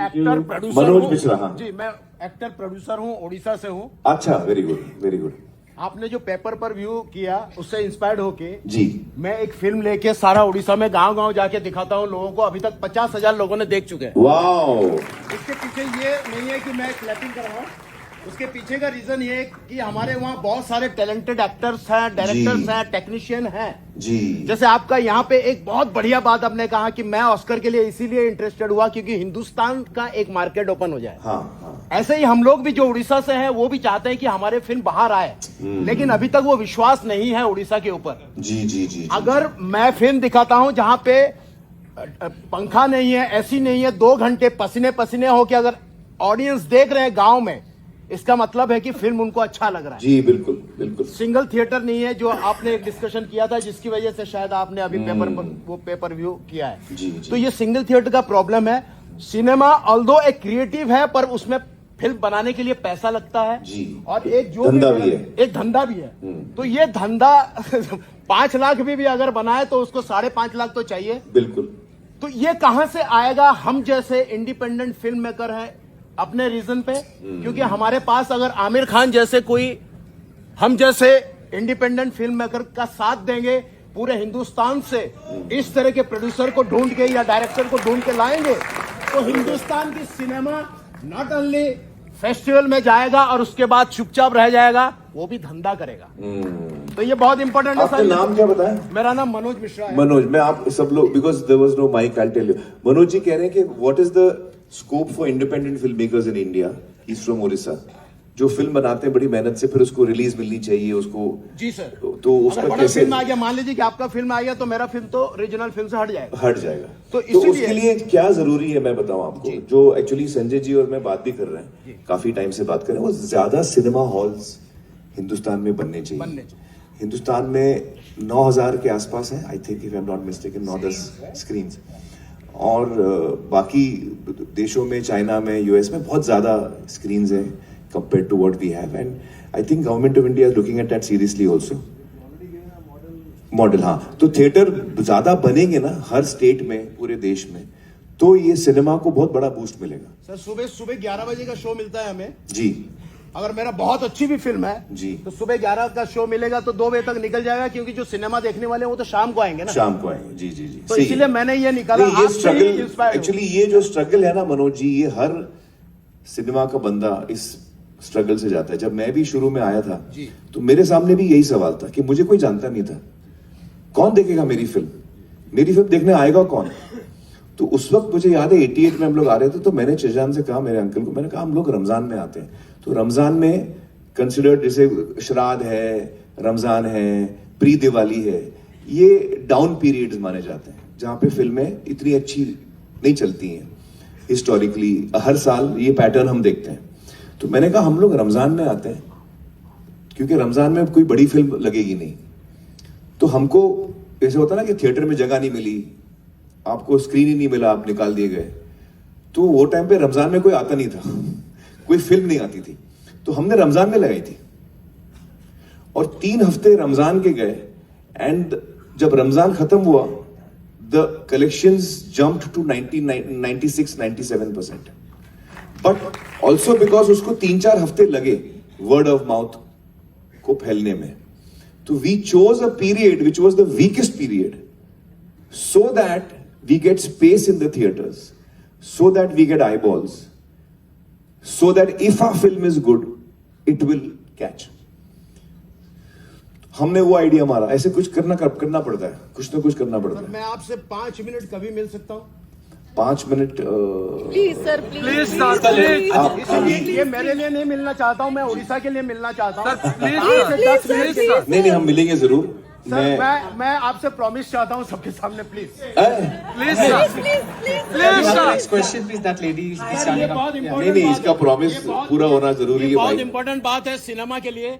Actor producer Manoj Mishra, हाँ जी, मैं actor producer हूँ, उड़ीसा से हूँ। अच्छा, वेरी गुड वेरी गुड। आपने जो पेपर पर व्यू किया उससे इंस्पायर्ड होके जी मैं एक फिल्म लेके सारा उड़ीसा में गांव-गांव जाके दिखाता हूँ लोगों को। अभी तक 50,000 लोगों ने देख चुके हैं। वाओ। इसके पीछे ये नहीं है कि मैं क्लैपिंग कर रहा हूँ, उसके पीछे का रीजन ये है कि हमारे वहाँ बहुत सारे टैलेंटेड एक्टर्स हैं, डायरेक्टर्स हैं, टेक्नीशियन हैं जी। जैसे आपका यहाँ पे एक बहुत बढ़िया बात आपने कहा कि मैं ऑस्कर के लिए इसीलिए इंटरेस्टेड हुआ क्योंकि हिंदुस्तान का एक मार्केट ओपन हो जाए। हाँ हाँ। ऐसे ही हम लोग भी जो उड़ीसा से हैं वो भी चाहते हैं कि हमारे फिल्म बाहर आए, लेकिन अभी तक वो विश्वास नहीं है उड़ीसा के ऊपर। जी जी जी। अगर मैं फिल्म दिखाता हूं जहां पे पंखा नहीं है, एसी नहीं है, 2 घंटे पसीने पसीने होके अगर ऑडियंस देख रहे हैं गांव में, इसका मतलब है कि फिल्म उनको अच्छा लग रहा है। जी बिल्कुल बिल्कुल। सिंगल थिएटर नहीं है जो आपने एक डिस्कशन किया था जिसकी वजह से शायद आपने अभी पेपर व्यू किया है। जी, जी। तो ये सिंगल थिएटर का प्रॉब्लम है। सिनेमा ऑल्दो एक क्रिएटिव है पर उसमें फिल्म बनाने के लिए पैसा लगता है जी। और एक जो धंधा भी है, एक धंधा भी है। तो ये धंधा 5 लाख भी अगर बनाए तो उसको 5.5 लाख तो चाहिए। बिल्कुल। तो ये कहां से आएगा? हम जैसे इंडिपेंडेंट फिल्म मेकर हैं अपने रीजन पे, क्योंकि हमारे पास अगर आमिर खान जैसे कोई हम जैसे इंडिपेंडेंट फिल्म मेकर का साथ देंगे, पूरे हिंदुस्तान से इस तरह के प्रोड्यूसर को ढूंढ के या डायरेक्टर को ढूंढ के लाएंगे तो हिंदुस्तान की सिनेमा नॉट ओनली फेस्टिवल में जाएगा और उसके बाद चुपचाप रह जाएगा, वो भी धंधा करेगा। तो ये बहुत इंपॉर्टेंट है। आपका नाम क्या बताया? मेरा नाम मनोज मिश्रा है। मनोज, मैं आप सब लोग, because there was no mic, I tell you. Manoj ji कह रहे हैं कि what is the scope for independent film makers in India? He is from Orissa. जो फिल्म बनाते हैं बड़ी मेहनत से, फिर उसको रिलीज मिलनी चाहिए उसको। जी सर। तो उसका अगर कैसे फिल्म आ गया, मान लीजिए कि आपका फिल्म आ गया तो मेरा फिल्म तो रीजनल फिल्म से हट जाएगा। तो इसीलिए उसके लिए क्या जरूरी है मैं बताऊं आपको, जो एक्चुअली संजय जी और मैं बात भी कर रहे हैं, काफी टाइम से बात कर रहे हैं, वो ज्यादा सिनेमा हॉल्स हिंदुस्तान में बनने चाहिए। हिंदुस्तान में 9,000 के आसपास है, I think, if I am not mistaken, 9-10 screen. और बाकी देशों में, चाइना में, यूएस में बहुत ज्यादा स्क्रीन है compared to what we have, and I think government of India is looking at that seriously also. Model, हाँ। तो थिएटर ज्यादा बनेंगे ना हर स्टेट में, पूरे देश में, तो ये सिनेमा को बहुत बड़ा बूस्ट मिलेगा। सर सुबह 11 बजे का शो मिलता है हमें जी। अगर मेरा बहुत अच्छी भी फिल्म है जी, तो सुबह 11 का शो मिलेगा तो 2 बजे तक निकल जाएगा, क्योंकि जो सिनेमा देखने वाले हैं वो तो शाम को आएंगे ना। शाम को आएंगे। जी जी जी। तो इसीलिए मैंने ये निकाला। ये स्ट्रगल, एक्चुअली ये जो स्ट्रगल है ना मनोज जी, ये हर सिनेमा का बंदा इस स्ट्रगल से जाता है। जब मैं भी शुरू में आया था तो मेरे सामने भी यही सवाल था कि मुझे कोई जानता नहीं था, कौन देखेगा मेरी फिल्म देखने आएगा कौन? तो उस वक्त मुझे याद है 88 में हम लोग आ रहे थे, तो मैंने चेजान से कहा, मेरे अंकल को, मैंने कहा हम लोग रमजान में आते हैं, तो रमजान में कंसिडर्ड जैसे श्राद्ध है, रमजान है, प्री दिवाली है, ये डाउन पीरियड्स माने जाते हैं जहां पे फिल्में इतनी अच्छी नहीं चलती हैं। हिस्टोरिकली हर साल ये पैटर्न हम देखते हैं। तो मैंने कहा हम लोग रमजान में आते हैं क्योंकि रमजान में कोई बड़ी फिल्म लगेगी नहीं, तो हमको ऐसे होता ना कि थिएटर में जगह नहीं मिली, आपको स्क्रीन ही नहीं मिला, आप निकाल दिए गए। तो वो टाइम पे रमजान में कोई आता नहीं था, कोई फिल्म नहीं आती थी, तो हमने रमजान में लगाई थी और 3 हफ्ते रमजान के गए। एंड जब रमजान खत्म हुआ, the collections jumped to 96-97%, but also because उसको 3-4 हफ्ते लगे वर्ड ऑफ माउथ को फैलने में। तो we chose a period which was the weakest period, so that we get space in the theaters, so that we get eyeballs, so that if our film is good, it will catch. हमने वो idea मारा, ऐसे कुछ करना पड़ता है, कुछ ना कुछ करना पड़ता है। मैं आपसे 5 मिनट कभी मिल सकता हूँ? 5 मिनट? Please sir, please. ये मेरे लिए नहीं मिलना चाहता हूँ, मैं उड़ीसा के लिए मिलना चाहता हूँ। नहीं, हम मिलेंगे जरूर। मैं आपसे प्रॉमिस चाहता हूँ सबके सामने, please. Next question, please. That lady is standing up. नहीं, इसका प्रॉमिस पूरा होना जरूरी है। बहुत इंपॉर्टेंट बात है सिनेमा के लिए।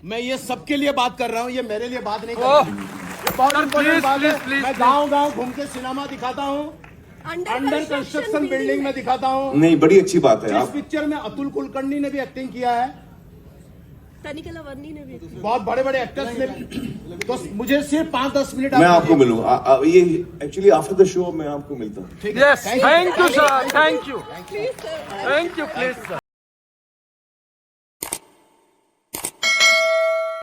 मैं ये सबके लिए बात कर रहा हूँ, ये मेरे लिए बात नहीं कर रहा हूँ। ये बहुत इंपॉर्टेंट बात है। मैं गाँव घूम के सिनेमा दिखाता हूँ, अंडर कंस्ट्रक्शन बिल्डिंग में दिखाता हूँ। नहीं, बड़ी अच्छी बात है। इस पिक्चर में अतुल कुलकर्णी ने भी एक्टिंग किया है, तनिका लवर्नी ने भी बहुत बड़े बड़े एक्टर्स ने, तो मुझे सिर्फ 5-10 मिनट मैं आपको मिलूँ ये एक्चुअली आफ्टर द शो मैं आपको मिलता हूँ ठीक है। Yes, thank you, sir. Thank you. Please sir Thank you, please, sir.